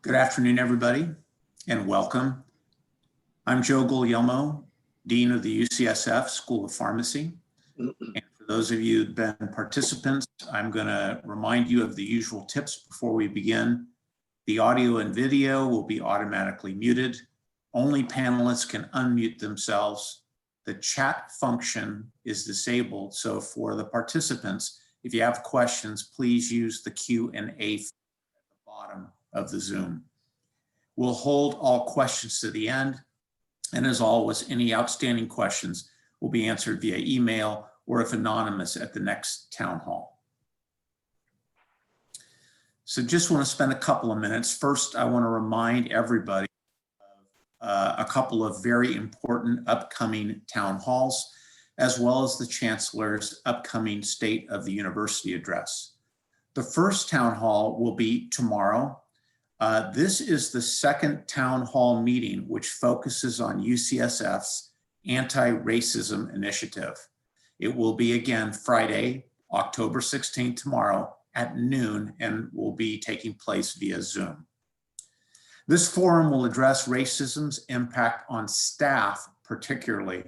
Good afternoon, everybody, and welcome. I'm Joe Guglielmo, Dean of the UCSF School of Pharmacy. And for those of you who've been participants, I'm going to remind you of the usual tips before we begin. The audio and video will be automatically muted. Only panelists can unmute themselves. The chat function is disabled, so for the participants, if you have questions, please use the Q&A at the bottom of the Zoom. We'll hold all questions to the end, and as always, any outstanding questions will be answered via email or if anonymous at the next town hall. So just want to spend a couple of minutes. First, I want to remind everybody of a couple of very important upcoming town halls, as well as the Chancellor's upcoming State of the University address. The first town hall will be tomorrow. This is the second town hall meeting, which focuses on UCSF's anti-racism initiative. It will be again Friday, October 16th, tomorrow at noon, and will be taking place via Zoom. This forum will address racism's impact on staff particularly,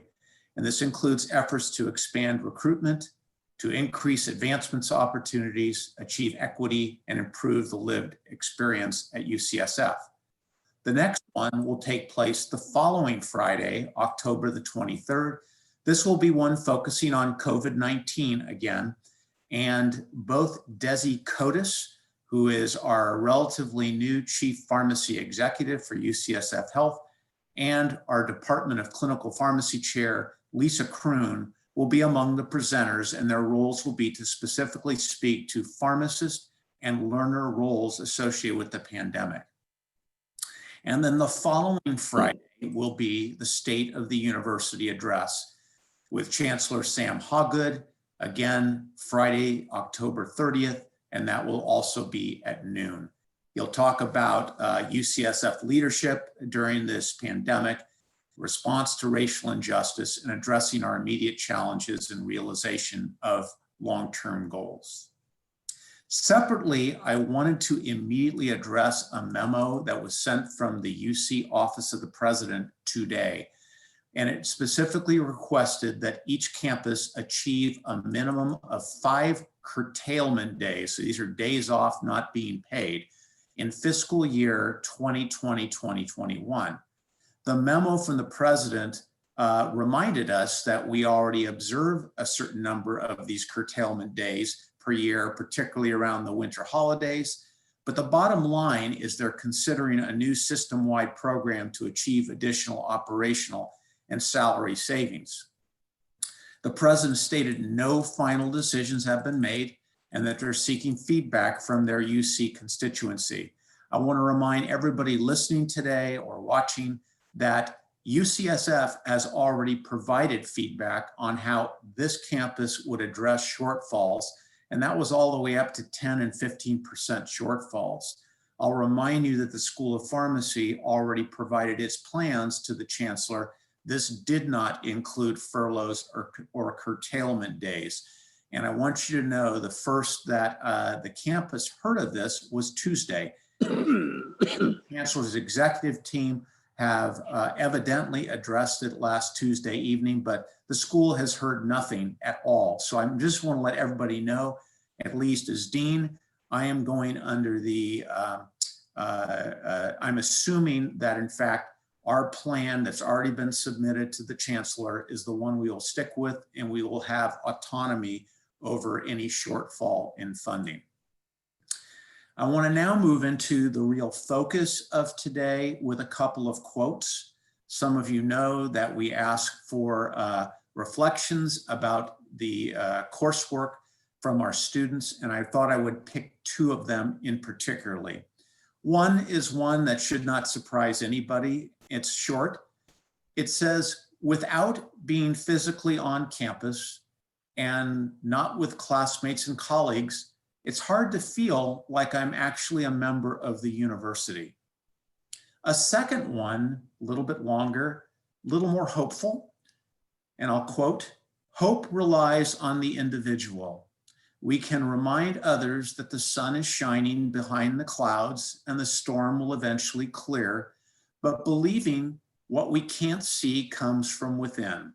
and this includes efforts to expand recruitment, to increase advancements opportunities, achieve equity, and improve the lived experience at UCSF. The next one will take place the following Friday, October the 23rd. This will be one focusing on COVID-19 again, and both Desi Kotis, who is our relatively new Chief Pharmacy Executive for UCSF Health, and our Department of Clinical Pharmacy Chair, Lisa Kroon, will be among the presenters, and their roles will be to specifically speak to pharmacist and learner roles associated with the pandemic. And then the following Friday will be the State of the University address with Chancellor Sam Hawgood, again, Friday, October 30th, and that will also be at noon. He'll talk about UCSF leadership during this pandemic, response to racial injustice, and addressing our immediate challenges and realization of long-term goals. Separately, I wanted to immediately address a memo that was sent from the UC Office of the President today, and it specifically requested that each campus achieve a minimum of 5 curtailment days, so these are days off not being paid, in fiscal year 2020-2021. The memo from the president reminded us that we already observe a certain number of these curtailment days per year, particularly around the winter holidays. But the bottom line is they're considering a new system-wide program to achieve additional operational and salary savings. The president stated no final decisions have been made and that they're seeking feedback from their UC constituency. I want to remind everybody listening today or watching that UCSF has already provided feedback on how this campus would address shortfalls, and that was all the way up to 10 and 15% shortfalls. I'll remind you that the School of Pharmacy already provided its plans to the Chancellor. This did not include furloughs or curtailment days. And I want you to know the first that the campus heard of this was Tuesday. The Chancellor's executive team have evidently addressed it last Tuesday evening, but the school has heard nothing at all. So I just want to let everybody know, at least as dean, I am going under the, I'm assuming that in fact, our plan that's already been submitted to the Chancellor is the one we will stick with, and we will have autonomy over any shortfall in funding. I want to now move into the real focus of today with a couple of quotes. Some of you know that we ask for reflections about the coursework from our students, and I thought I would pick 2 of them in particularly. One is one that should not surprise anybody. It's short. It says, without being physically on campus and not with classmates and colleagues, it's hard to feel like I'm actually a member of the university. A second one, a little bit longer, a little more hopeful, and I'll quote, hope relies on the individual, We can remind others that the sun is shining behind the clouds and the storm will eventually clear, but believing what we can't see comes from within.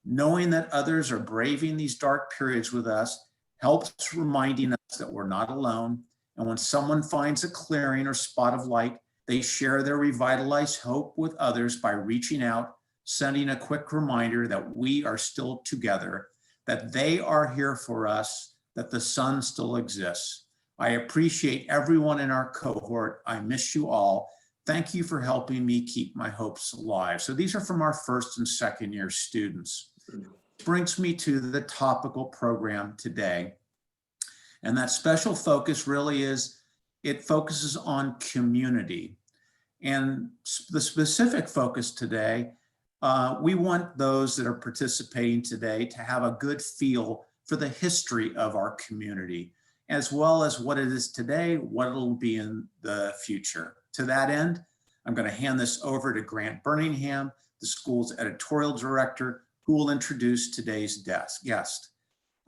Knowing that others are braving these dark periods with us helps reminding us that we're not alone. And when someone finds a clearing or spot of light, they share their revitalized hope with others by reaching out, sending a quick reminder that we are still together, that they are here for us, that the sun still exists. I appreciate everyone in our cohort. I miss you all. Thank you for helping me keep my hopes alive. So these are from our first and second year students. This brings me to the topical program today. And that special focus really is, it focuses on community. And the specific focus today, we want those that are participating today to have a good feel for the history of our community, as well as what it is today, what it'll be in the future. To that end, I'm going to hand this over to Grant Birmingham, the school's editorial director, who will introduce today's guest.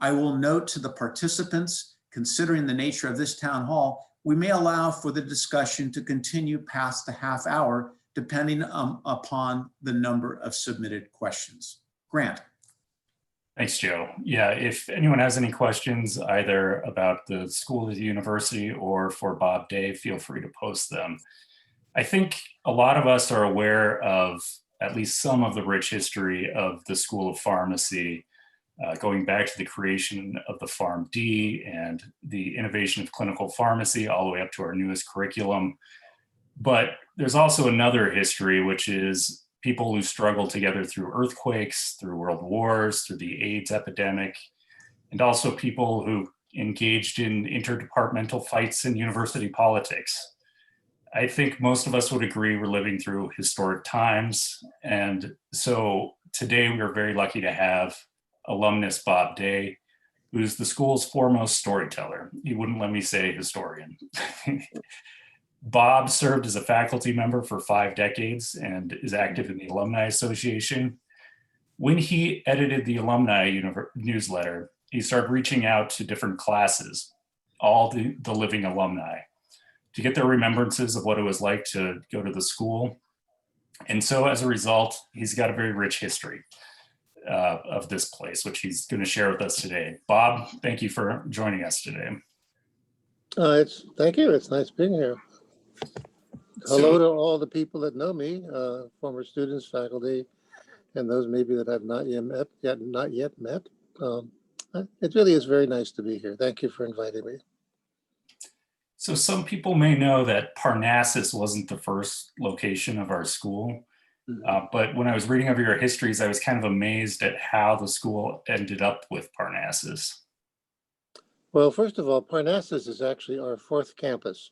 I will note to the participants, considering the nature of this town hall, we may allow for the discussion to continue past the half hour, depending upon the number of submitted questions. Grant. Thanks, Joe. Yeah, if anyone has any questions either about the school or the university or for Bob Day, feel free to post them. I think a lot of us are aware of at least some of the rich history of the School of Pharmacy, going back to the creation of the PharmD and the innovation of clinical pharmacy all the way up to our newest curriculum. But there's also another history, which is people who struggled together through earthquakes, through world wars, through the AIDS epidemic, and also people who engaged in interdepartmental fights in university politics. I think most of us would agree we're living through historic times. And so today we are very lucky to have alumnus Bob Day, who's the school's foremost storyteller. He wouldn't let me say historian. Bob served as a faculty member for 5 decades and is active in the Alumni Association. When he edited the alumni newsletter, he started reaching out to different classes, all the living alumni, to get their remembrances of what it was like to go to the school. And so as a result, he's got a very rich history of this place, which he's going to share with us today. Bob, thank you for joining us today. Thank you. It's nice being here. Hello to all the people that know me, former students, faculty, and those maybe that I've not yet met. It really is very nice to be here. Thank you for inviting me. So some people may know that Parnassus wasn't the first location of our school, but when I was reading over your histories, I was kind of amazed at how the school ended up with Parnassus. Well, first of all, Parnassus is actually our 4th campus.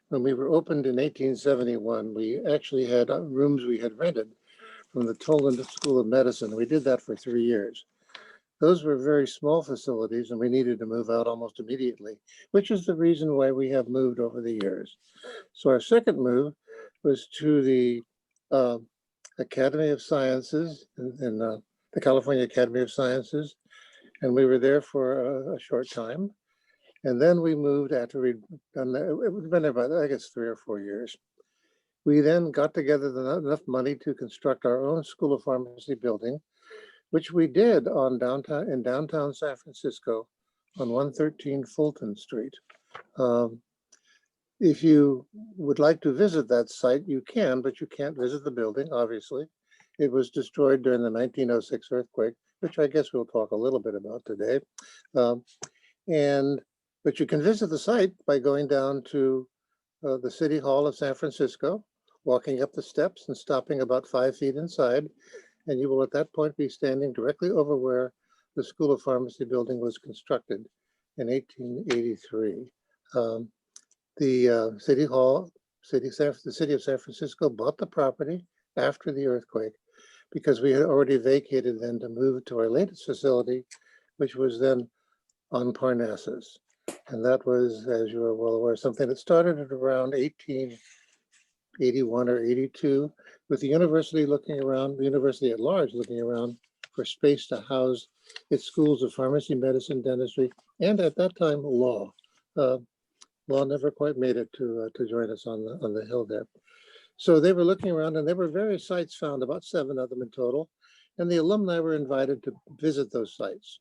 When we were opened in 1871, we actually had rooms we had rented from the Toland School of Medicine. We did that for 3 years. Those were very small facilities and we needed to move out almost immediately, which is the reason why we have moved over the years. So our second move was to the Academy of Sciences, in the California Academy of Sciences, and we were there for a short time. And then we moved after we'd been there about, I guess, 3 or 4 years. We then got together enough money to construct our own School of Pharmacy building, which we did in downtown San Francisco on 113 Fulton Street. If you would like to visit that site, you can, but you can't visit the building, obviously. It was destroyed during the 1906 earthquake, which I guess we'll talk a little bit about today. But you can visit the site by going down to the City Hall of San Francisco, walking up the steps and stopping about 5 feet inside. And you will at that point be standing directly over where the School of Pharmacy building was constructed in 1883. The City of San Francisco bought the property after the earthquake because we had already vacated then to move to our latest facility, which was then on Parnassus. And that was, as you are well aware, something that started at around 1881 or 82, with the university the university at large looking around for space to house its schools of pharmacy, medicine, dentistry, and at that time, law. Uh, Law never quite made it to join us on the hill there. So they were looking around, and there were various sites found, about 7 of them in total, and the alumni were invited to visit those sites.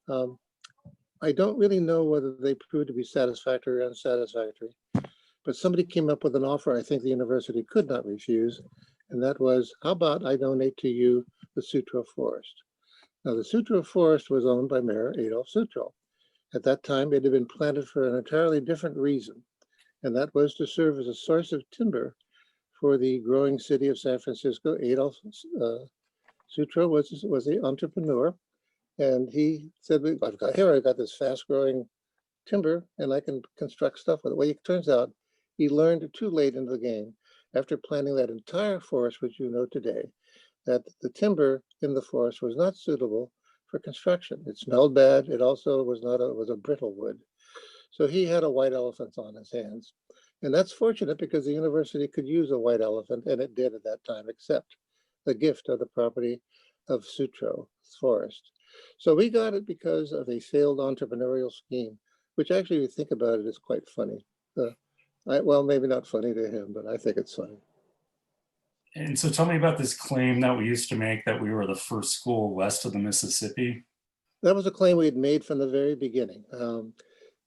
I don't really know whether they proved to be satisfactory or unsatisfactory, but somebody came up with an offer I think the university could not refuse, and that was, how about I donate to you the Sutro Forest? Now, the Sutro Forest was owned by Mayor Adolf Sutro. At that time, it had been planted for an entirely different reason, and that was to serve as a source of timber for the growing city of San Francisco. Adolf Sutro was the entrepreneur, and he said, I've got this fast-growing timber, and I can construct stuff with it. Well, it turns out he learned too late into the game, after planting that entire forest, which you know today, that the timber in the forest was not suitable for construction. It smelled bad. It also was a brittle wood. So he had a white elephant on his hands. And that's fortunate because the university could use a white elephant, and it did at that time, accept the gift of the property of Sutro Forest. So we got it because of a failed entrepreneurial scheme, which actually, if you think about it, is quite funny. Well, maybe not funny to him, but I think it's funny. And so tell me about this claim that we used to make that we were the first school west of the Mississippi. That was a claim we had made from the very beginning.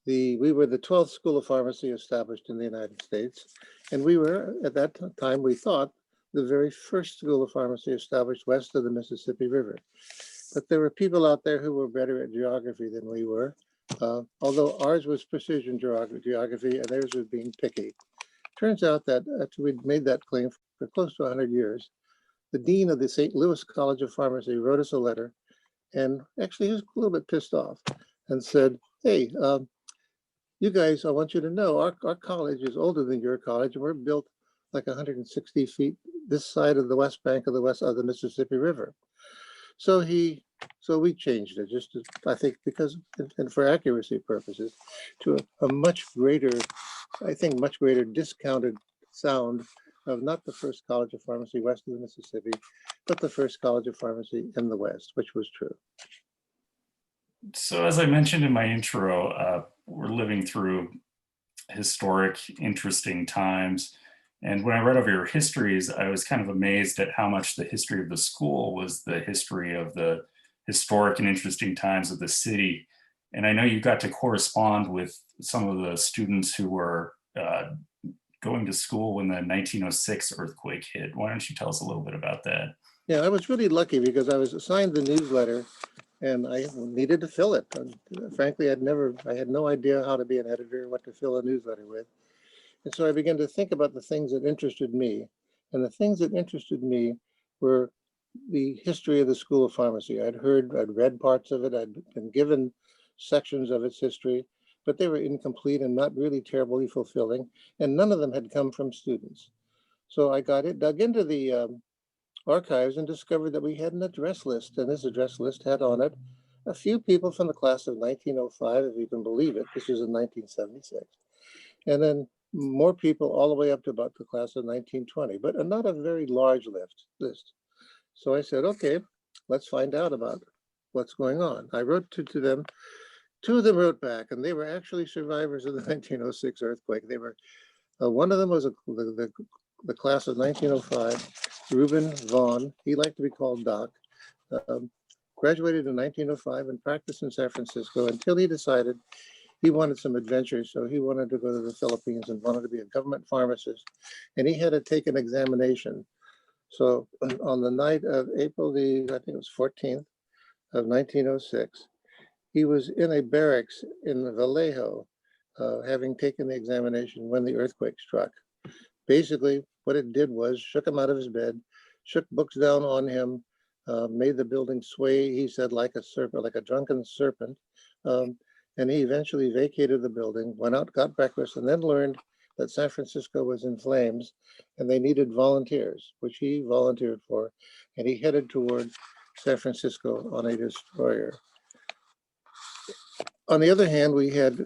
We were the 12th school of pharmacy established in the United States, and we were, at that time, we thought, the very first school of pharmacy established west of the Mississippi River. But there were people out there who were better at geography than we were, although ours was precision geography and theirs was being picky. Turns out that after we'd made that claim for close to 100 years, the dean of the St. Louis College of Pharmacy wrote us a letter, and actually he was a little bit pissed off and said, hey, you guys, I want you to know our college is older than your college, and we're built like 160 feet this side of the west bank of the Mississippi River. So we changed it just to, I think, because, and for accuracy purposes, to a much greater, I think, much greater discounted sound of not the first college of pharmacy west of the Mississippi, but the first college of pharmacy in the West, which was true. So as I mentioned in my intro, we're living through historic, interesting times. And when I read over your histories, I was kind of amazed at how much the history of the school was the history of the historic and interesting times of the city. And I know you got to correspond with some of the students who were going to school when the 1906 earthquake hit. Why don't you tell us a little bit about that? Yeah, I was really lucky because I was assigned the newsletter and I needed to fill it. And frankly, I had no idea how to be an editor, what to fill a newsletter with. And so I began to think about the things that interested me. And the things that interested me were the history of the School of Pharmacy. I'd read parts of it, I'd been given sections of its history, but they were incomplete and not really terribly fulfilling. And none of them had come from students. So I dug into the archives and discovered that we had an address list. And this address list had on it a few people from the class of 1905, if you can believe it. This was in 1976. And then more people all the way up to about the class of 1920, but not a very large list. So I said, okay, let's find out about what's going on. I wrote to them. 2 of them wrote back, and they were actually survivors of the 1906 earthquake. They were, one of them was the class of 1905, Reuben Vaughn. He liked to be called Doc. Graduated in 1905 and practiced in San Francisco until he decided he wanted some adventure. So he wanted to go to the Philippines and wanted to be a government pharmacist. And he had to take an examination. So on the night of April I think it was 14th of 1906, he was in a barracks in Vallejo, having taken the examination when the earthquake struck. Basically, what it did was shook him out of his bed, shook books down on him, made the building sway, he said, like a serpent, like a drunken serpent. And he eventually vacated the building, went out, got breakfast, and then learned that San Francisco was in flames and they needed volunteers, which he volunteered for. And he headed toward San Francisco on a destroyer. On the other hand, we had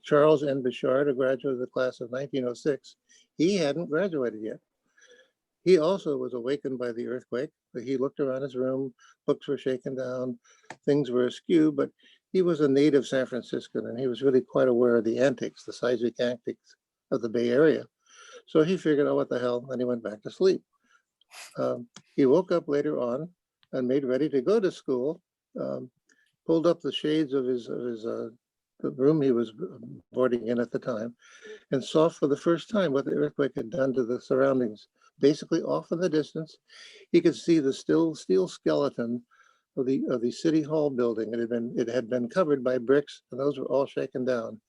Charles N. Bouchard, a graduate of the class of 1906. He hadn't graduated yet. He also was awakened by the earthquake. He looked around his room, books were shaken down, things were askew, but he was a native San Franciscan, and he was really quite aware of the antics, the seismic antics of the Bay Area. So he figured, oh, what the hell, and he went back to sleep. He woke up later on and made ready to go to school, pulled up the shades of the room he was boarding in at the time, and saw for the first time what the earthquake had done to the surroundings. Basically, off in the distance, he could see the steel skeleton of the city hall building. It had been covered by bricks, and those were all shaken down.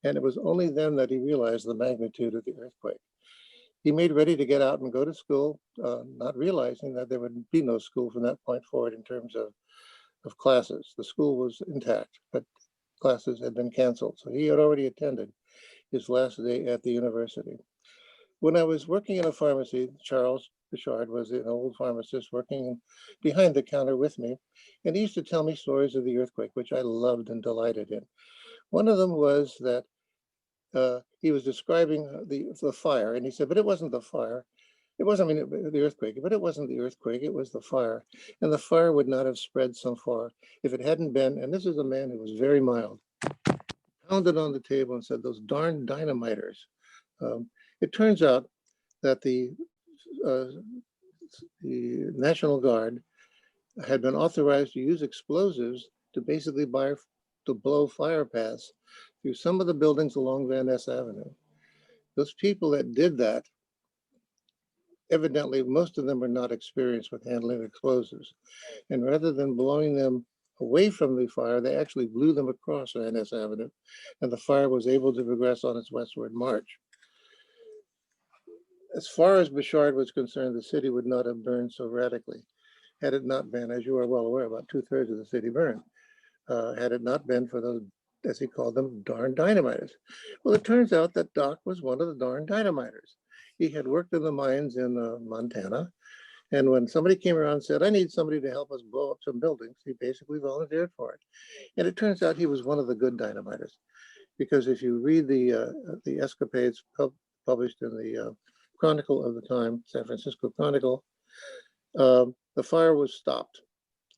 And it was only then that he realized the magnitude of the earthquake. He made ready to get out and go to school, not realizing that there would be no school from that point forward in terms of classes. The school was intact, but classes had been canceled. So he had already attended his last day at the university. When I was working in a pharmacy, Charles Bichard was an old pharmacist working behind the counter with me, and he used to tell me stories of the earthquake, which I loved and delighted in. One of them was that he was describing the fire, and he said, but it wasn't the fire. It wasn't, I mean, the earthquake, but it wasn't the earthquake, it was the fire. And the fire would not have spread so far if it hadn't been, and this is a man who was very mild, pounded on the table and said, those darn dynamiters. It turns out that the National Guard had been authorized to use explosives to basically blow fire paths through some of the buildings along Van Ness Avenue. Those people that did that, evidently, most of them were not experienced with handling explosives. And rather than blowing them away from the fire, they actually blew them across Van Ness Avenue, and the fire was able to progress on its westward march. As far as Bichard was concerned, the city would not have burned so radically had it not been, as you are well aware, about 2/3 of the city burned, had it not been for those, as he called them, darn dynamiters. Well, it turns out that Doc was one of the darn dynamiters. He had worked in the mines in Montana, and when somebody came around and said, I need somebody to help us blow up some buildings, he basically volunteered for it. And it turns out he was one of the good dynamiters, because if you read the escapades published in the Chronicle of the time, San Francisco Chronicle, the fire was stopped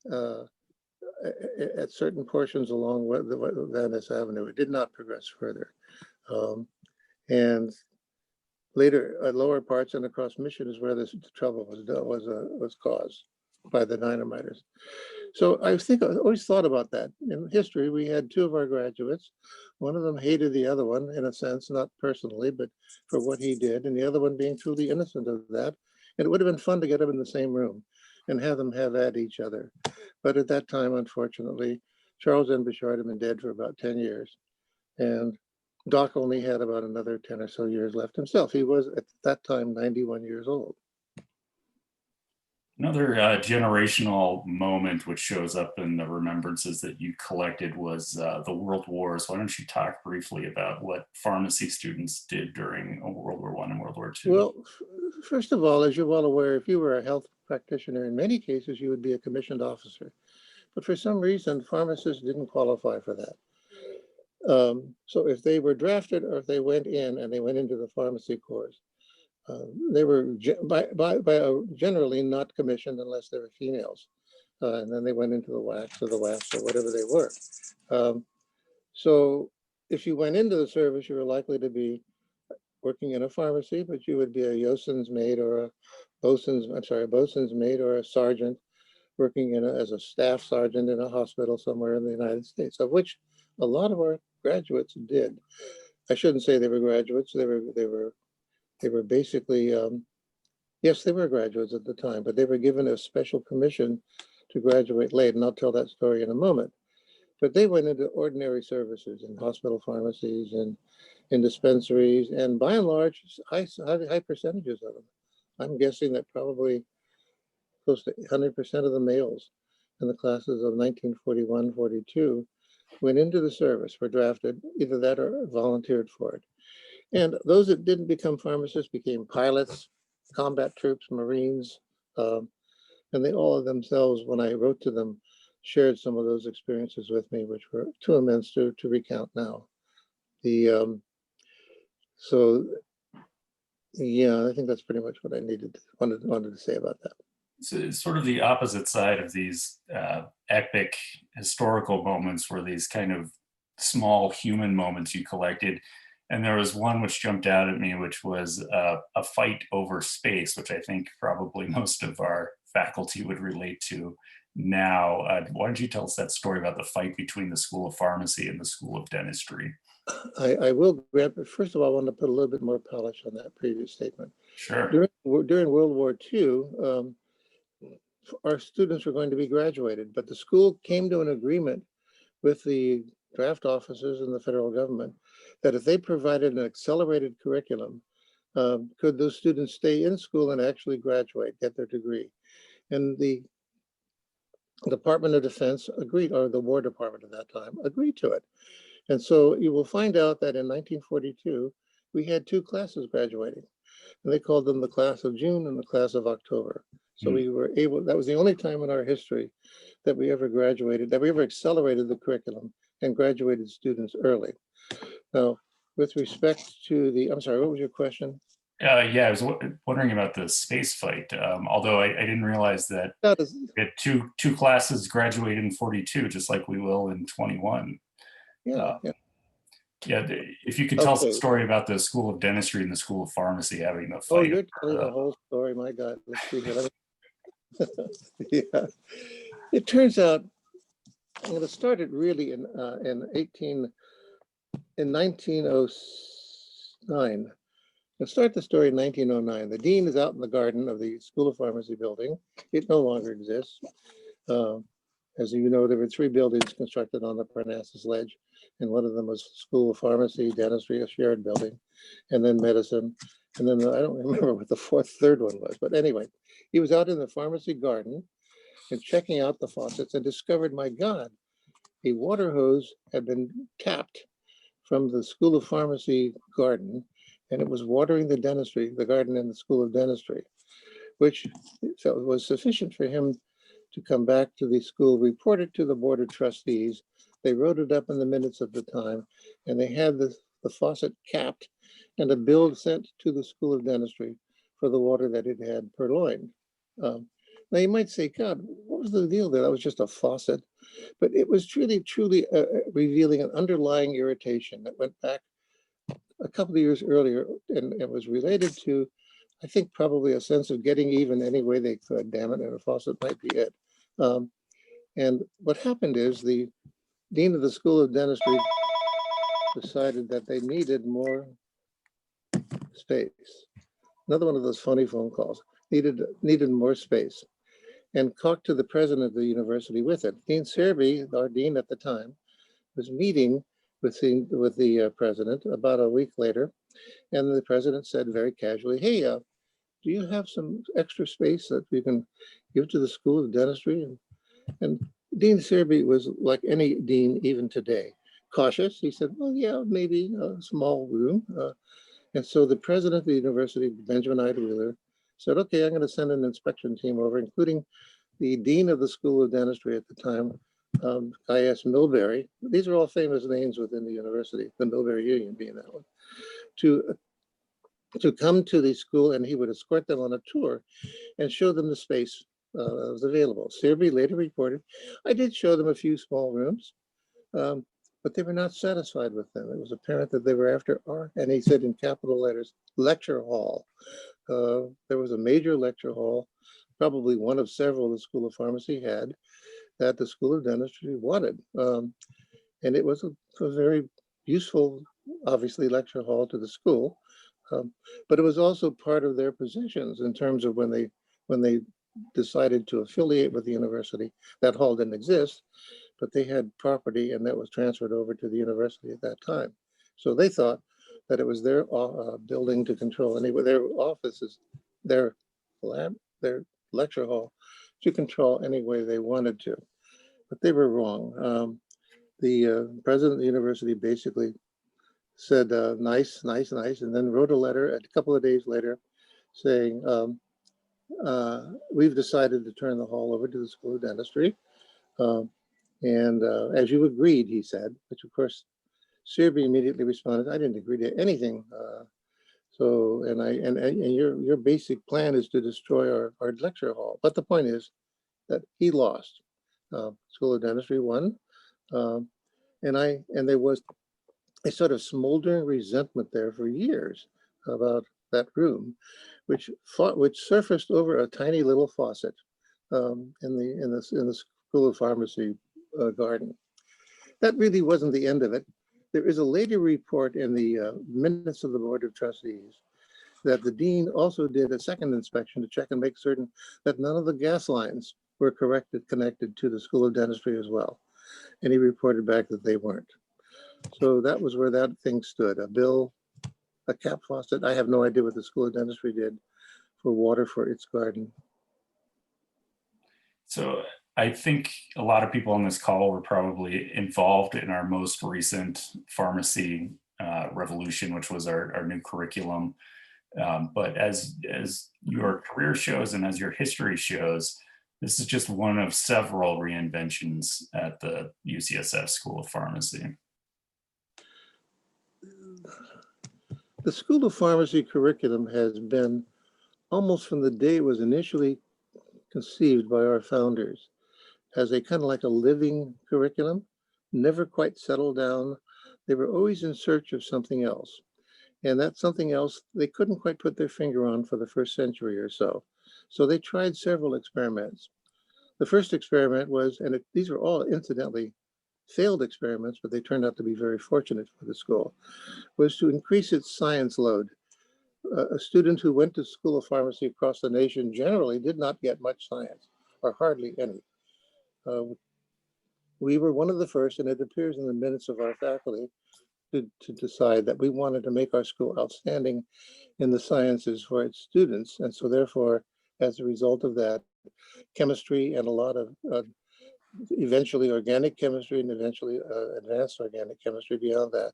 at certain portions along the Van Ness Avenue. It did not progress further. And later, at lower parts and across Mission is where the trouble was caused by the dynamiters. So I always thought about that. In history, we had two of our graduates. One of them hated the other one, in a sense, not personally, but for what he did, and the other one being truly innocent of that. And it would have been fun to get them in the same room and have them have at each other. But at that time, unfortunately, Charles and Bichard had been dead for about 10 years. And Doc only had about another 10 or so years left himself. He was, at that time, 91 years old. Another generational moment which shows up in the remembrances that you collected was the World Wars. Why don't you talk briefly about what pharmacy students did during World War I and World War II? Well, first of all, as you're well aware, if you were a health practitioner, in many cases, you would be a commissioned officer. But for some reason, pharmacists didn't qualify for that. So if they were drafted or if they went in and they went into the pharmacy corps, they were generally not commissioned unless they were females. And then they went into the WACs or the WAFs or whatever they were. So if you went into the service, you were likely to be working in a pharmacy, but you would be a Yosin's maid or a bosun's maid or a sergeant working as a staff sergeant in a hospital somewhere in the United States, of which a lot of our graduates did. I shouldn't say they were graduates. They were basically, yes, they were graduates at the time, but they were given a special permission to graduate late, and I'll tell that story in a moment. But they went into ordinary services in hospital pharmacies and in dispensaries, and by and large, high percentages of them. I'm guessing that probably close to 100% of the males in the classes of 1941, 42 went into the service, were drafted, either that or volunteered for it. And those that didn't become pharmacists became pilots, combat troops, Marines, and they all of themselves, when I wrote to them, shared some of those experiences with me, which were too immense to recount now. So yeah, I think that's pretty much what I wanted to say about that. So it's sort of the opposite side of these epic historical moments were these kind of small human moments you collected. And there was one which jumped out at me, which was a fight over space, which I think probably most of our faculty would relate to now. Why don't you tell us that story about the fight between the School of Pharmacy and the School of Dentistry? I will grab, but first of all, I want to put a little bit more polish on that previous statement. Sure. During World War II, our students were going to be graduated, but the school came to an agreement with the draft officers and the federal government that if they provided an accelerated curriculum, could those students stay in school and actually graduate, get their degree? And the Department of Defense agreed, or the War Department at that time agreed to it. And so you will find out that in 1942, we had two classes graduating, and they called them the class of June and the class of October. So we were able, that was the only time in our history that we ever graduated, that we ever accelerated the curriculum and graduated students early. Now, with respect to the, I'm sorry, what was your question? Yeah, I was wondering about the space fight. Although I didn't realize that That is, we had two classes graduate in 42, just like we will in 21. yeah, yeah. Yeah, if you could tell us the Okay. story about the School of Dentistry and the School of Pharmacy having the Oh, fight. you're telling the whole story. My God, let's see here. Yeah. It turns out, I'm going to start it really in 1909. I'll start the story in 1909. The dean is out in the garden of the School of Pharmacy building. It no longer exists. As you know, there were three buildings constructed on the Parnassus Ledge, and one of them was School of Pharmacy, Dentistry, a shared building, and then medicine. And then I don't remember what the third one was, but anyway, he was out in the pharmacy garden and checking out the faucets and discovered, my God, a water hose had been tapped from the School of Pharmacy garden, and it was watering the dentistry, the garden in the School of Dentistry, which so it was sufficient for him to come back to the school, report it to the Board of Trustees. They wrote it up in the minutes of the time, and they had the faucet capped and a bill sent to the School of Dentistry for the water that it had purloined. Now you might say, God, what was the deal there? That was just a faucet. But it was truly revealing an underlying irritation that went back a couple of years earlier, and it was related to, I think, probably a sense of getting even any way they could, damn it, and a faucet might be it. And what happened is the dean of the School of Dentistry decided that they needed more space. Another one of those funny phone calls, needed more space, and talked to the president of the university with it. Dean Serby, our dean at the time, was meeting with the president about a week later, and the president said very casually, hey, do you have some extra space that we can give to the School of Dentistry? And Dean Serby was like any dean even today, cautious. He said, well, yeah, maybe a small room. And so the president of the university, Benjamin I. Wheeler, said, okay, I'm going to send an inspection team over, including the dean of the School of Dentistry at the time, I.S. Milbury. These are all famous names within the university, the Milbury Union being that one, to come to the school, and he would escort them on a tour and show them the space that was available. Serby later reported, I did show them a few small rooms, but they were not satisfied with them. It was apparent that they were after art, and he said in capital letters, lecture hall. There was a major lecture hall, probably one of several the School of Pharmacy had, that the School of Dentistry wanted. And it was a very useful, obviously, lecture hall to the school. But it was also part of their possessions in terms of when they decided to affiliate with the university. That hall didn't exist, but they had property, and that was transferred over to the university at that time. So they thought that it was their building to control, anyway, their offices, their lab, their lecture hall to control any way they wanted to. But they were wrong. The president of the university basically said, nice, nice, nice, and then wrote a letter a couple of days later saying, we've decided to turn the hall over to the School of Dentistry. And as you agreed, he said, which of course, Serby immediately responded, I didn't agree to anything So, and your basic plan is to destroy our lecture hall. But the point is that he lost. School of Dentistry won. And there was a sort of smoldering resentment there for years about that room, which surfaced over a tiny little faucet in the School of Pharmacy garden. That really wasn't the end of it. There is a later report in the minutes of the Board of Trustees that the dean also did a second inspection to check and make certain that none of the gas lines were connected to the School of Dentistry as well. And he reported back that they weren't. So that was where that thing stood. A cap faucet. I have no idea what the School of Dentistry did for water for its garden. So I think a lot of people on this call were probably involved in our most recent pharmacy revolution, which was our new curriculum. But as your career shows and as your history shows, this is just one of several reinventions at the UCSF School of Pharmacy. The School of Pharmacy curriculum has been, almost from the day it was initially conceived by our founders, as a kind of like a living curriculum, never quite settled down. They were always in search of something else. And that something else they couldn't quite put their finger on for the first century or so. So they tried several experiments. The first experiment was, and these were all incidentally failed experiments, but they turned out to be very fortunate for the school, was to increase its science load. A student who went to School of Pharmacy across the nation generally did not get much science, or hardly any. We were one of the first, and it appears in the minutes of our faculty, to decide that we wanted to make our school outstanding in the sciences for its students. And so therefore, as a result of that, chemistry and a lot of eventually organic chemistry and eventually advanced organic chemistry beyond that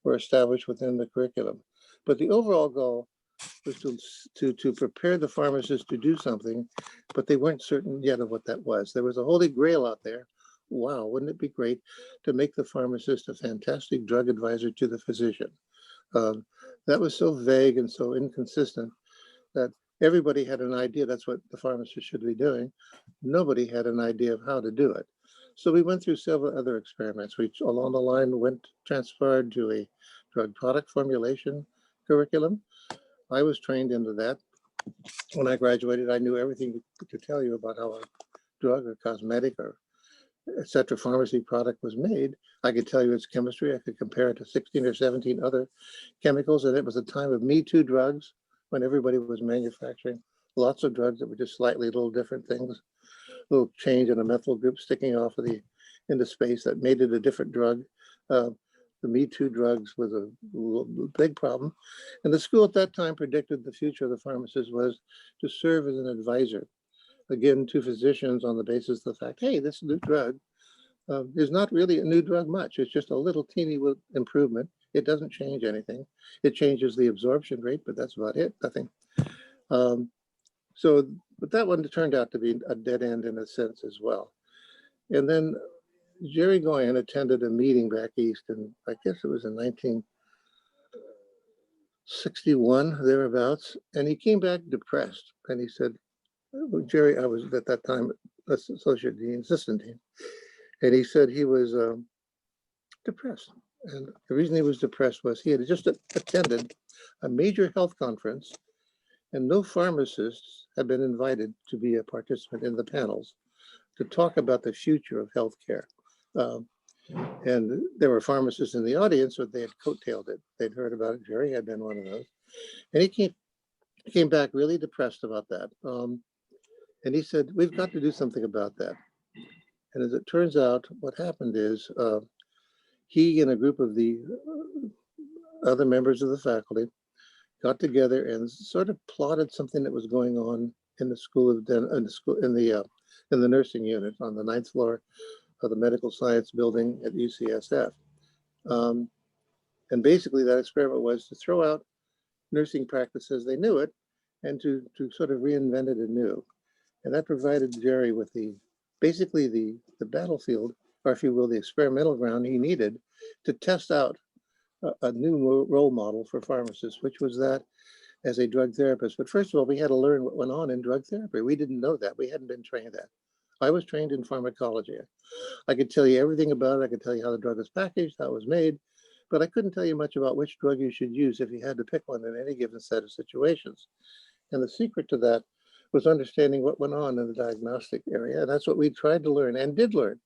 were established within the curriculum. But the overall goal was to prepare the pharmacists to do something, but they weren't certain yet of what that was. There was a holy grail out there. Wow, wouldn't it be great to make the pharmacist a fantastic drug advisor to the physician? That was so vague and so inconsistent that everybody had an idea that's what the pharmacist should be doing. Nobody had an idea of how to do it. So we went through several other experiments, which along the line transferred to a drug product formulation curriculum. I was trained into that. When I graduated, I knew everything to tell you about how a drug or cosmetic or etc. pharmacy product was made. I could tell you its chemistry. I could compare it to 16 or 17 other chemicals. And it was a time of Me Too drugs when everybody was manufacturing lots of drugs that were just slightly little different things, a little change in a methyl group sticking off of into space that made it a different drug. The Me Too drugs was a big problem. And the school at that time predicted the future of the pharmacist was to serve as an advisor, again, to physicians on the basis of the fact, hey, this new drug is not really a new drug much. It's just a little teeny improvement. It doesn't change anything. It changes the absorption rate, but that's about it, nothing. But that one turned out to be a dead end in a sense as well. And then Jerry Goyen attended a meeting back east, and I guess it was in 1961, thereabouts, and he came back depressed. And he said, Jerry, I was at that time associate dean, assistant dean, and he said he was depressed. And the reason he was depressed was he had just attended a major health conference, and no pharmacists had been invited to be a participant in the panels to talk about the future of healthcare. And there were pharmacists in the audience, but they had coattailed it. They'd heard about it. Jerry had been one of those, and he came back really depressed about that. And he said, we've got to do something about that. And as it turns out, what happened is he and a group of the other members of the faculty got together and sort of plotted something that was going on in the school of in the nursing unit on the 9th floor of the medical science building at UCSF. And basically that experiment was to throw out nursing practice as they knew it and to sort of reinvent it anew. And that provided Jerry with basically the battlefield, or if you will, the experimental ground he needed to test out a new role model for pharmacists, which was that as a drug therapist. But first of all, we had to learn what went on in drug therapy. We didn't know that. We hadn't been trained that. I was trained in pharmacology. I could tell you everything about it. I could tell you how the drug was packaged, how it was made, but I couldn't tell you much about which drug you should use if you had to pick one in any given set of situations. And the secret to that was understanding what went on in the diagnostic area. And that's what we tried to learn and did learn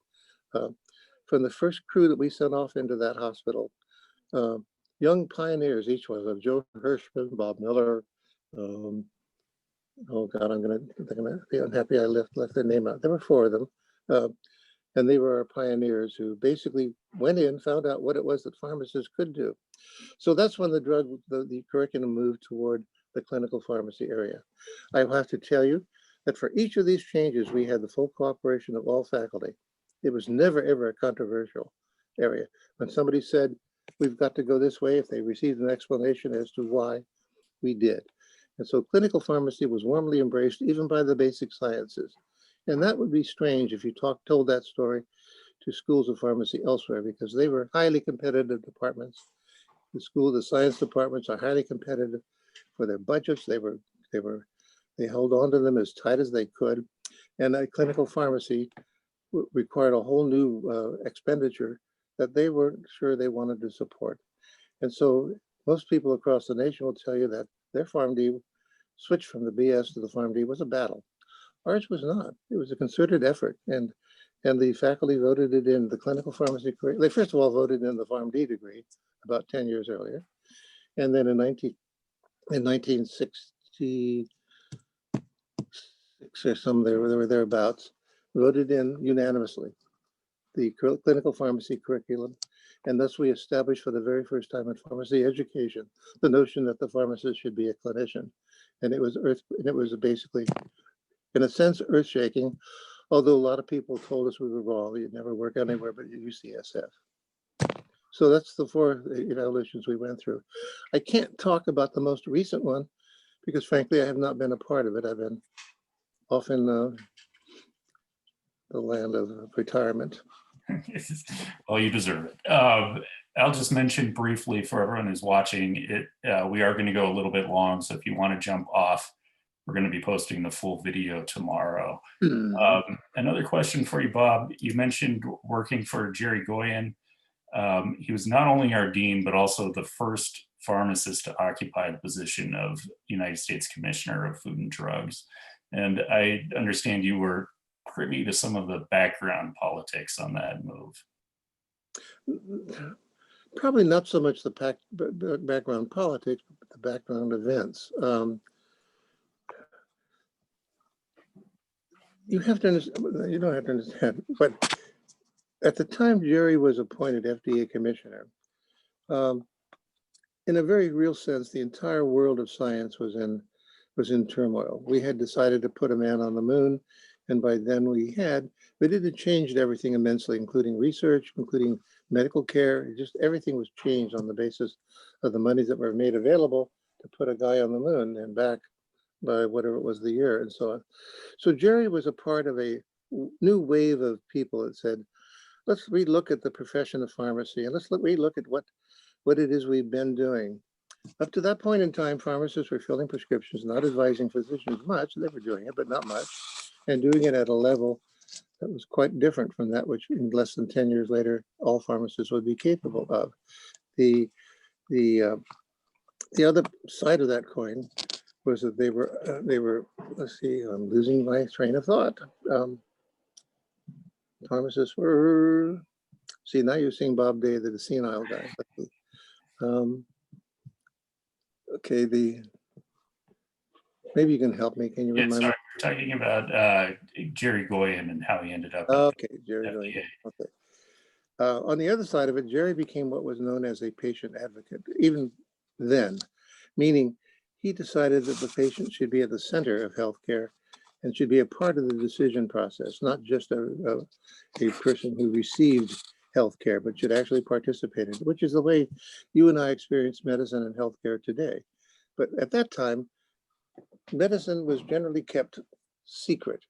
from the first crew that we sent off into that hospital. Young pioneers, each was of Joe Hirschman, Bob Miller. Oh God, I'm gonna be unhappy I left their name out. There were 4 of them. And they were our pioneers who basically went in, found out what it was that pharmacists could do. So that's when the curriculum moved toward the clinical pharmacy area. I have to tell you that for each of these changes, we had the full cooperation of all faculty. It was never, ever a controversial area. When somebody said, we've got to go this way, if they received an explanation as to why, we did. And so clinical pharmacy was warmly embraced even by the basic sciences. And that would be strange if you told that story to schools of pharmacy elsewhere, because they were highly competitive departments. The science departments are highly competitive for their budgets. They held on to them as tight as they could. And clinical pharmacy required a whole new expenditure that they weren't sure they wanted to support. And so most people across the nation will tell you that their PharmD switch from the BS to the PharmD was a battle. Ours was not. It was a concerted effort, and the faculty voted it in the clinical pharmacy career. They first of all voted in the PharmD degree about 10 years earlier, and then in 1966 or some they were thereabouts, voted in unanimously the clinical pharmacy curriculum, and thus we established for the very first time in pharmacy education the notion that the pharmacist should be a clinician, and it was basically, in a sense, earth-shaking, although a lot of people told us we were wrong. You'd never work anywhere but at UCSF. So that's the 4 evolutions we went through. I can't talk about the most recent one because, frankly, I have not been a part of it. I've been off in the land of retirement. Well, you deserve it. I'll just mention briefly for everyone who's watching it, we are going to go a little bit long. So if you want to jump off, we're going to be posting the full video tomorrow. Another question for you, Bob. You mentioned working for Jerry Goyen. He was not only our dean, but also the first pharmacist to occupy the position of United States Commissioner of Food and Drugs. And I understand you were privy to some of the background politics on that move. Probably not so much the background politics, but the background events. You have to understand, you don't have to understand, but at the time Jerry was appointed FDA commissioner, in a very real sense, the entire world of science was in turmoil. We had decided to put a man on the moon, and by then but it had changed everything immensely, including research, including medical care. Just everything was changed on the basis of the monies that were made available to put a guy on the moon and back by whatever it was the year and so on. So Jerry was a part of a new wave of people that said, let's relook at the profession of pharmacy and let's relook at what it is we've been doing. Up to that point in time, pharmacists were filling prescriptions, not advising physicians much. They were doing it, but not much, and doing it at a level that was quite different from that which in less than 10 years later, all pharmacists would be capable of. The other side of that coin was that they were, let's see, I'm losing my train of thought. Pharmacists were, see, now you're seeing Bob Day, the senile guy. Okay, maybe you can help me. Can you remind me? We're talking about Jerry Goyen and how he ended up. Okay, Jerry Goyen. Okay. On the other side of it, Jerry became what was known as a patient advocate, even then, meaning he decided that the patient should be at the center of healthcare and should be a part of the decision process, not just a person who received healthcare, but should actually participate in it, which is the way you and I experience medicine and healthcare today. But at that time, medicine was generally kept secret.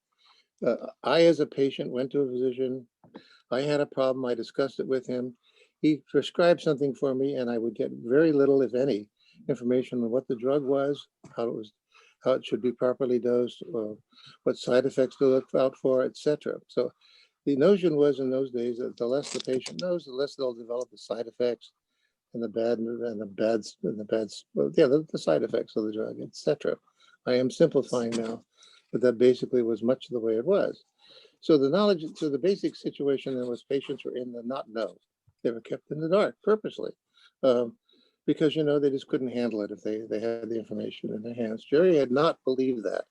I, as a patient, went to a physician. I had a problem. I discussed it with him. he prescribed something for me, and I would get very little, if any, information on what the drug was, how it should be properly dosed, or what side effects to look out for, etc. So the notion was in those days that the less the patient knows, the less they'll develop the side effects and the side effects of the drug, etc. I am simplifying now, but that basically was much the way it was. So the basic situation then was patients were in the not know. They were kept in the dark purposely, because they just couldn't handle it if they had the information in their hands. Jerry had not believed that.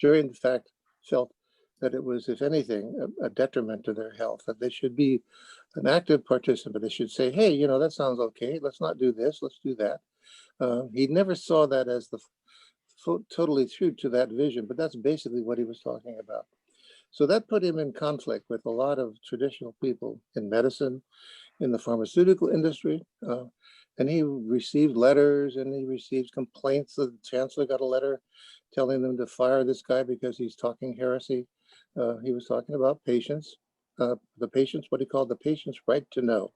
Jerry, in fact, felt that it was, if anything, a detriment to their health, that they should be an active participant. They should say, hey, that sounds okay. Let's not do this. Let's do that. He never saw that as totally true to that vision, but that's basically what he was talking about. So that put him in conflict with a lot of traditional people in medicine, in the pharmaceutical industry. And he received letters and he received complaints. The chancellor got a letter telling them to fire this guy because he's talking heresy. He was talking about patients, what he called the patient's right to know,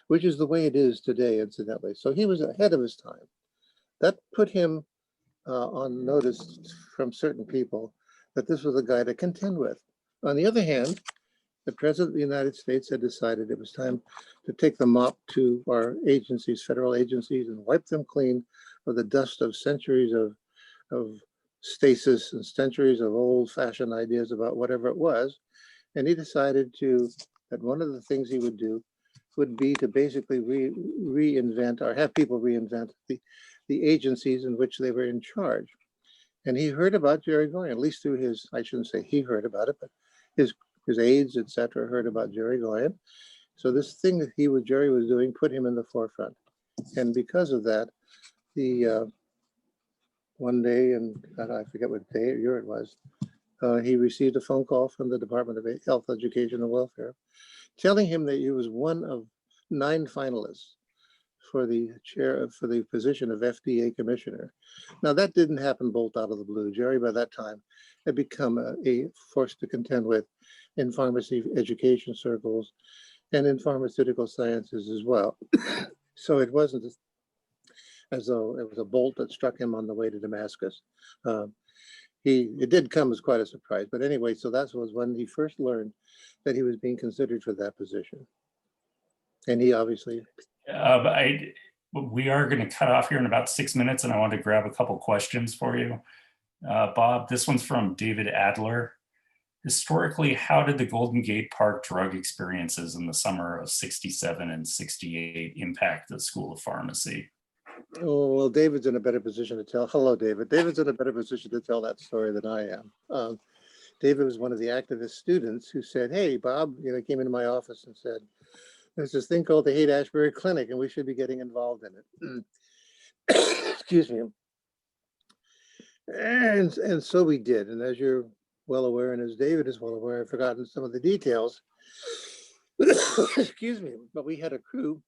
which is the way it is today, incidentally. So he was ahead of his time. That put him on notice from certain people that this was a guy to contend with. On the other hand, the President of the United States had decided it was time to take the mop to our agencies, federal agencies, and wipe them clean of the dust of centuries of stasis and centuries of old-fashioned ideas about whatever it was. And he decided that one of the things he would do would be to basically reinvent or have people reinvent the agencies in which they were in charge. And he heard about Jerry Goyen, at least through his, I shouldn't say he heard about it, but his aides, etc., heard about Jerry Goyen. So this thing that Jerry was doing put him in the forefront. And because of that, one day, and I forget what day or year it was, he received a phone call from the Department of Health, Education, and Welfare, telling him that he was one of 9 finalists for the position of FDA commissioner. Now that didn't happen bolt out of the blue. Jerry, by that time, had become a force to contend with in pharmacy education circles and in pharmaceutical sciences as well. So it wasn't as though it was a bolt that struck him on the way to Damascus. It did come as quite a surprise, but anyway, so that was when he first learned that he was being considered for that position. And he obviously. We are going to cut off here in about 6 minutes, and I want to grab a couple questions for you. Bob, this one's from David Adler. Historically, how did the Golden Gate Park drug experiences in the summer of '67 and '68 impact the School of Pharmacy? Oh, well, David's in a better position to tell. Hello, David. David's in a better position to tell that story than I am. David was one of the activist students who said, hey, Bob, came into my office and said, there's this thing called the Haight-Ashbury Clinic, and we should be getting involved in it. Excuse me. And so we did. And as you're well aware, and as David is well aware, I've forgotten some of the details. Excuse me. But we had a crew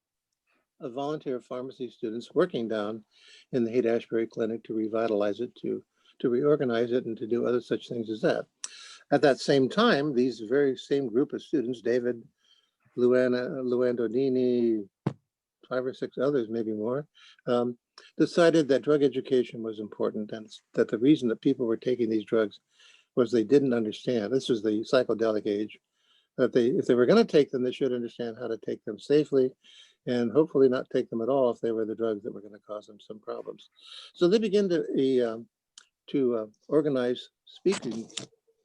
of volunteer pharmacy students working down in the Haight-Ashbury Clinic to revitalize it, to reorganize it, and to do other such things as that. At that same time, these very same group of students, David, Luann Dodini, 5 or 6 others, maybe more, decided that drug education was important, and that the reason that people were taking these drugs was they didn't understand. This was the psychedelic age. That if they were going to take them, they should understand how to take them safely, and hopefully not take them at all if they were the drugs that were going to cause them some problems. So they began to organize speaking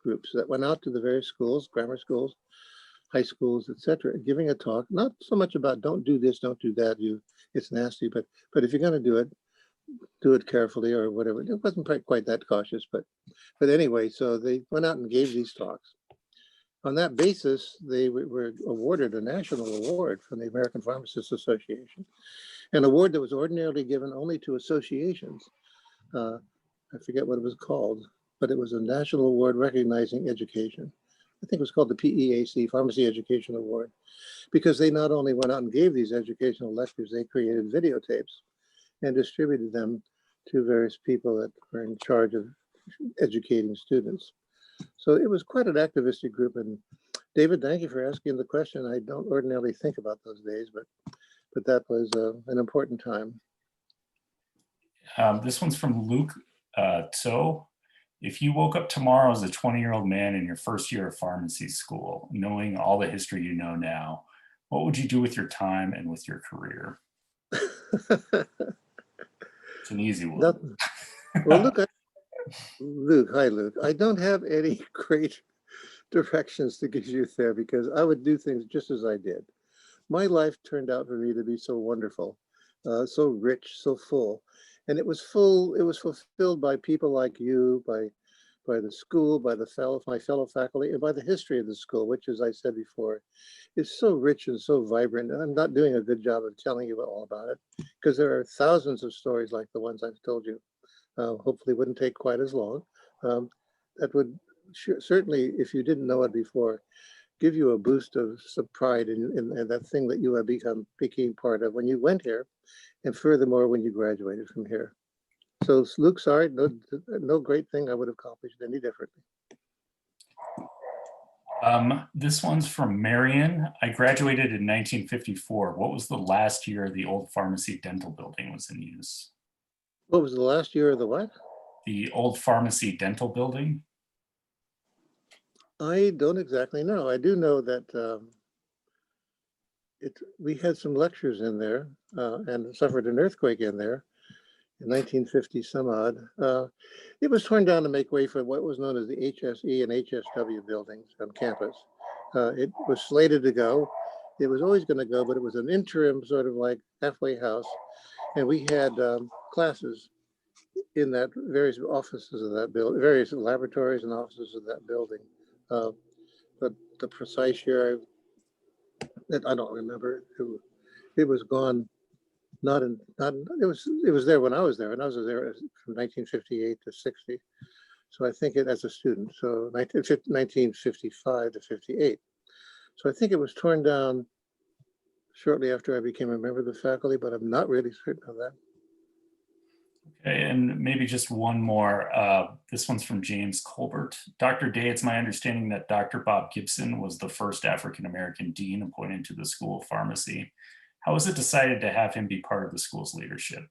groups that went out to the various schools, grammar schools, high schools, etc., giving a talk, not so much about don't do this, don't do that, it's nasty, but if you're going to do it carefully or whatever. It wasn't quite that cautious, but anyway, so they went out and gave these talks. On that basis, they were awarded a national award from the American Pharmacists Association, an award that was ordinarily given only to associations. I forget what it was called, but it was a national award recognizing education. I think it was called the PEAC, Pharmacy Education Award, because they not only went out and gave these educational lectures, they created videotapes and distributed them to various people that were in charge of educating students. So it was quite an activistic group. And David, thank you for asking the question. I don't ordinarily think about those days, but but that was an important time. This one's from Luke. So, if you woke up tomorrow as a 20-year-old man in your first year of pharmacy school, knowing all the history you know now, what would you do with your time and with your career? It's an easy one. Nothing. Well, look, Luke, hi, Luke. I don't have any great directions to give you there because I would do things just as I did. My life turned out for me to be so wonderful, so rich, so full. And it was fulfilled by people like you, by the school, by my fellow faculty, and by the history of the school, which, as I said before, is so rich and so vibrant. And I'm not doing a good job of telling you all about it because there are thousands of stories like the ones I've told you. Hopefully wouldn't take quite as long. That would certainly, if you didn't know it before, give you a boost of some pride in that thing that you have became part of when you went here, and furthermore, when you graduated from here. So Luke, sorry, no great thing I would have accomplished any differently. This one's from Marion. I graduated in 1954. What was the last year the old pharmacy dental building was in use? What was the last year of the what? The old pharmacy dental building. I don't exactly know. I do know that we had some lectures in there and suffered an earthquake in there in 1950 some odd. It was torn down to make way for what was known as the HSE and HSW buildings on campus. It was slated to go. It was always going to go, but it was an interim sort of like halfway house. And we had classes in that various offices of that building, various laboratories and offices of that building. But the precise year, I don't remember. It was gone. It was there when I was there, and I was there from 1958 to 60. So I think it as a student. So 1955 to 58. So I think it was torn down shortly after I became a member of the faculty, but I'm not really certain of that. Okay, and maybe just one more. This one's from James Colbert. Dr. Day, it's my understanding that Dr. Bob Gibson was the first African-American dean appointed to the School of Pharmacy. How was it decided to have him be part of the school's leadership?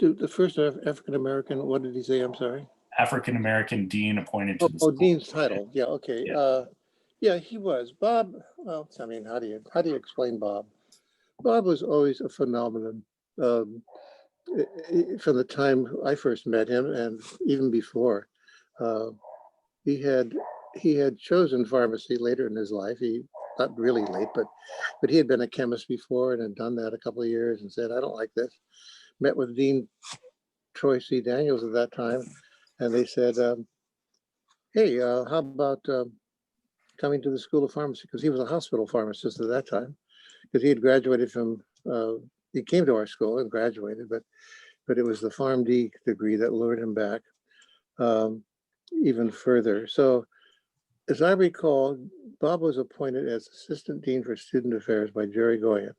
To the first African-American, what did he say? I'm sorry. African-American dean appointed to the school. Dean's title. Yeah, okay. Yeah. Yeah, he was. Bob, well, I mean, how do you explain Bob? Bob was always a phenomenon. From the time I first met him and even before, he had chosen pharmacy later in his life. He not really late, but he had been a chemist before and had done that a couple of years and said, I don't like this. Met with Dean Troy C. Daniels at that time, and they said, hey, how about coming to the School of Pharmacy? Because he was a hospital pharmacist at that time, because he had graduated from, he came to our school and graduated, but it was the PharmD degree that lured him back even further. So as I recall, Bob was appointed as Assistant Dean for Student Affairs by Jerry Goyen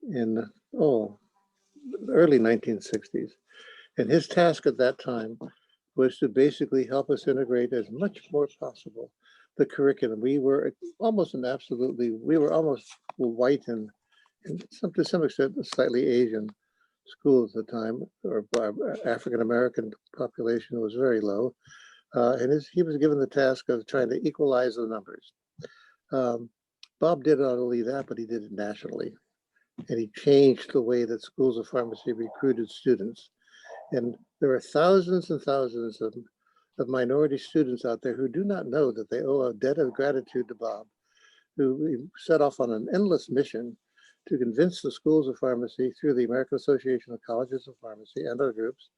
in the early 1960s. And his task at that time was to basically help us integrate as much more possible the curriculum. We were almost white and to some extent slightly Asian school at the time, or African-American population was very low. And he was given the task of trying to equalize the numbers. Bob did not only that, but he did it nationally. And he changed the way that schools of pharmacy recruited students. And there are thousands and thousands of minority students out there who do not know that they owe a debt of gratitude to Bob, who set off on an endless mission to convince the schools of pharmacy through the American Association of Colleges of Pharmacy and other groups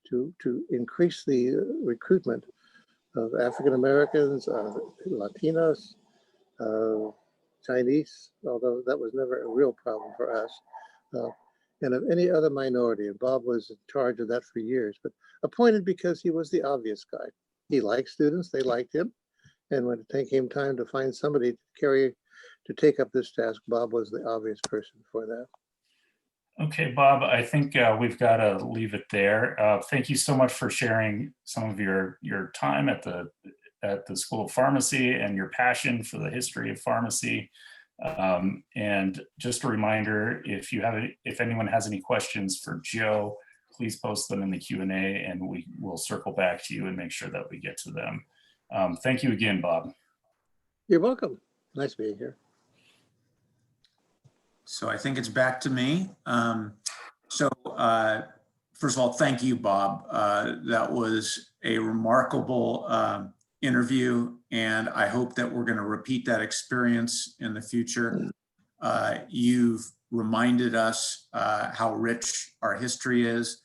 to increase the recruitment of African Americans, Latinos, Chinese, although that was never a real problem for us, and of any other minority. And Bob was in charge of that for years, but appointed because he was the obvious guy. He liked students, they liked him. And when it came time to find somebody to take up this task, Bob was the obvious person for that. Okay, Bob, I think we've got to leave it there. Thank you so much for sharing some of your time at the School of Pharmacy and your passion for the history of pharmacy. And just a reminder, if anyone has any questions for Joe, please post them in the Q&A and we will circle back to you and make sure that we get to them. Thank you again, Bob. You're welcome. Nice being here. So I think it's back to me. First of all, thank you, Bob. That was a remarkable interview, and I hope that we're going to repeat that experience in the future. You've reminded us how rich our history is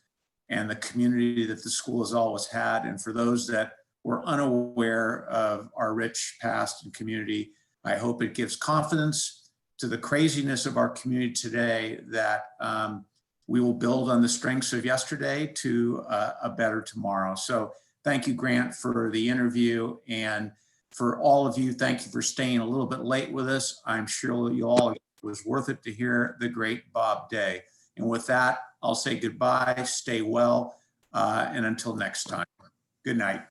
and the community that the school has always had. And for those that were unaware of our rich past and community, I hope it gives confidence to the craziness of our community today that we will build on the strengths of yesterday to a better tomorrow. So thank you, Grant, for the interview. And for all of you, thank you for staying a little bit late with us. I'm sure you all, it was worth it to hear the great Bob Day. And with that, I'll say goodbye, stay well, and until next time, good night.